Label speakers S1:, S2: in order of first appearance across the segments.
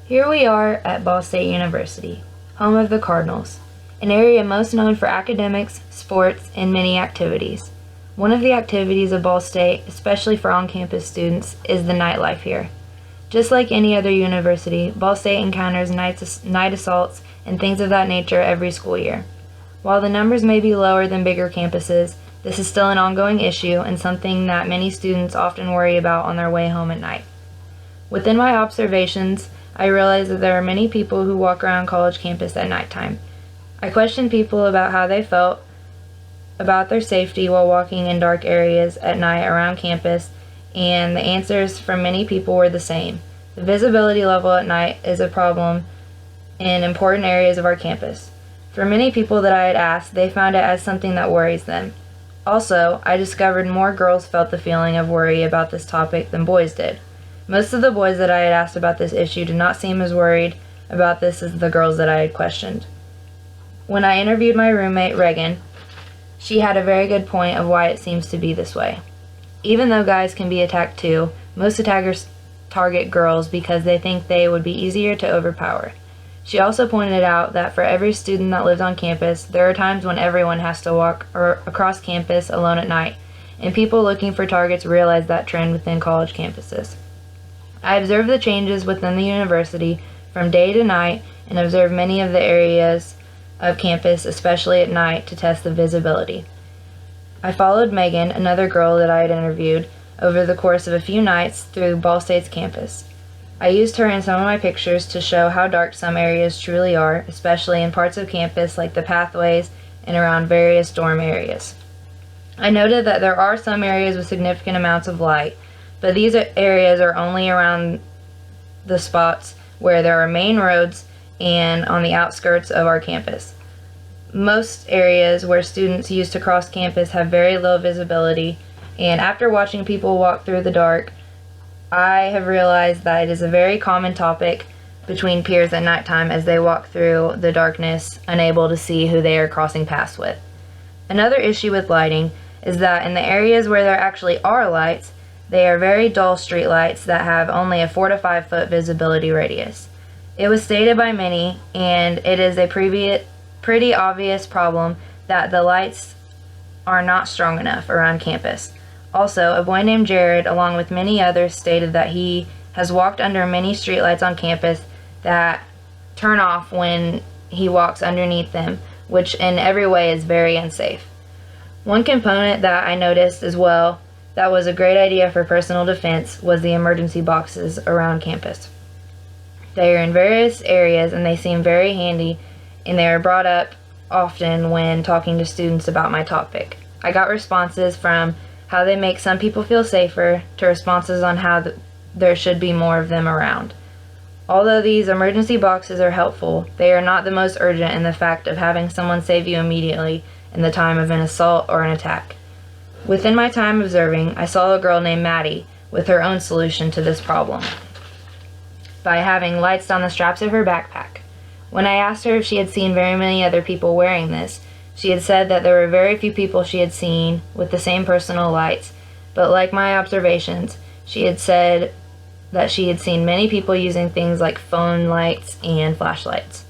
S1: Here we are at Ball State University, home of the Cardinals, an area most known for academics, sports, and many activities. One of the activities of Ball State, especially for on-campus students, is the nightlife here. Just like any other university, Ball State encounters night assaults and things of that nature every school year. While the numbers may be lower than bigger campuses, this is still an ongoing issue and something that many students often worry about on their way home at night. Within my observations, I realized that there are many people who walk around college campus at nighttime. I questioned people about how they felt about their safety while walking in dark areas at night around campus, and the answers from many people were the same. The visibility level at night is a problem in important areas of our campus. For many people that I had asked, they found it as something that worries them. Also, I discovered more girls felt the feeling of worry about this topic than boys did. Most of the boys that I had asked about this issue did not seem as worried about this as the girls that I had questioned. When I interviewed my roommate, Reagan, she had a very good point of why it seems to be this way. Even though guys can be attacked too, most attackers target girls because they think they would be easier to overpower. She also pointed out that for every student that lives on campus, there are times when everyone has to walk across campus alone at night, and people looking for targets realize that trend within college campuses. I observed the changes within the university from day to night and observed many of the areas of campus, especially at night, to test the visibility. I followed Megan, another girl that I had interviewed, over the course of a few nights through Ball State's campus. I used her in some of my pictures to show how dark some areas truly are, especially in parts of campus like the pathways and around various dorm areas. I noted that there are some areas with significant amounts of light, but these areas are only around the spots where there are main roads and on the outskirts of our campus. Most areas where students use to cross campus have very low visibility, and after watching people walk through the dark, I have realized that it is a very common topic between peers at nighttime as they walk through the darkness, unable to see who they are crossing paths with. Another issue with lighting is that in the areas where there actually are lights, they are very dull street lights that have only a 4 to 5 foot visibility radius. It was stated by many, and it is a pretty obvious problem, that the lights are not strong enough around campus. Also, a boy named Jared, along with many others, stated that he has walked under many streetlights on campus that turn off when he walks underneath them, which in every way is very unsafe. One component that I noticed as well that was a great idea for personal defense was the emergency boxes around campus. They are in various areas and they seem very handy, and they are brought up often when talking to students about my topic. I got responses from how they make some people feel safer to responses on how there should be more of them around. Although these emergency boxes are helpful, they are not the most urgent in the fact of having someone save you immediately in the time of an assault or an attack. Within my time observing, I saw a girl named Maddie with her own solution to this problem by having lights down the straps of her backpack. When I asked her if she had seen very many other people wearing this, she had said that there were very few people she had seen with the same personal lights, but like my observations, she had said that she had seen many people using things like phone lights and flashlights.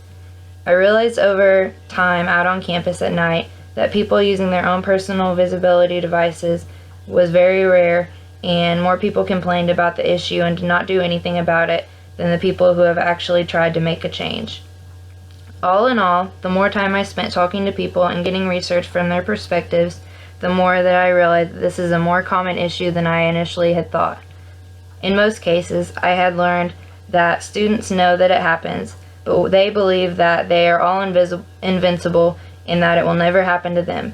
S1: I realized over time out on campus at night that people using their own personal visibility devices was very rare, and more people complained about the issue and did not do anything about it than the people who have actually tried to make a change. All in all, the more time I spent talking to people and getting research from their perspectives, the more that I realized that this is a more common issue than I initially had thought. In most cases, I had learned that students know that it happens, but they believe that they are all invincible and that it will never happen to them.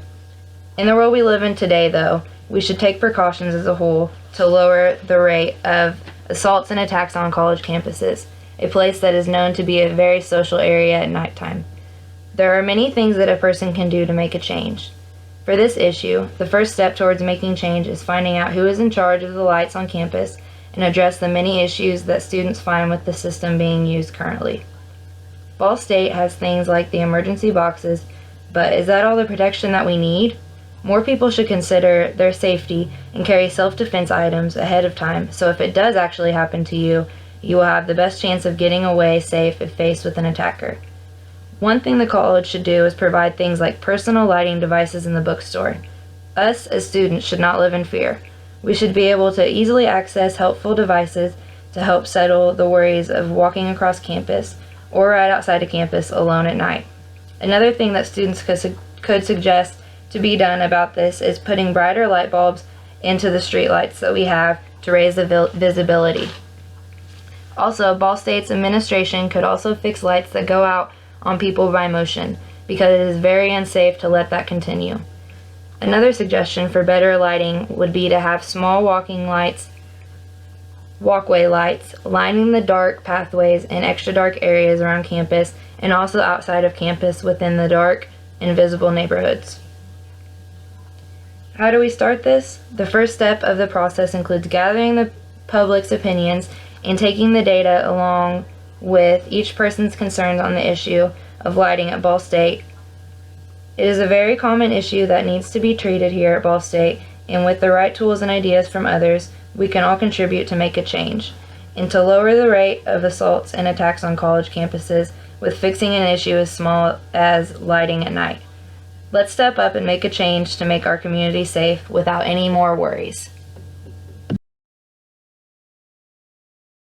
S1: In the world we live in today, though, we should take precautions as a whole to lower the rate of assaults and attacks on college campuses, a place that is known to be a very social area at nighttime. There are many things that a person can do to make a change. For this issue, the first step towards making change is finding out who is in charge of the lights on campus and address the many issues that students find with the system being used currently. Ball State has things like the emergency boxes, but is that all the protection that we need? More people should consider their safety and carry self-defense items ahead of time, so if it does actually happen to you, You will have the best chance of getting away safe if faced with an attacker. One thing the college should do is provide things like personal lighting devices in the bookstore. Us as students should not live in fear. We should be able to easily access helpful devices to help settle the worries of walking across campus or right outside of campus alone at night. Another thing that students could suggest to be done about this is putting brighter light bulbs into the streetlights that we have to raise the visibility. Also, Ball State's administration could also fix lights that go out on people by motion, because it is very unsafe to let that continue. Another suggestion for better lighting would be to have small walkway lights lining the dark pathways and extra dark areas around campus and also outside of campus within the dark, invisible neighborhoods. How do we start this? The first step of the process includes gathering the public's opinions and taking the data along with each person's concerns on the issue of lighting at Ball State. It is a very common issue that needs to be treated here at Ball State, and with the right tools and ideas from others, we can all contribute to make a change, and to lower the rate of assaults and attacks on college campuses with fixing an issue as small as lighting at night. Let's step up and make a change to make our community safe without any more worries.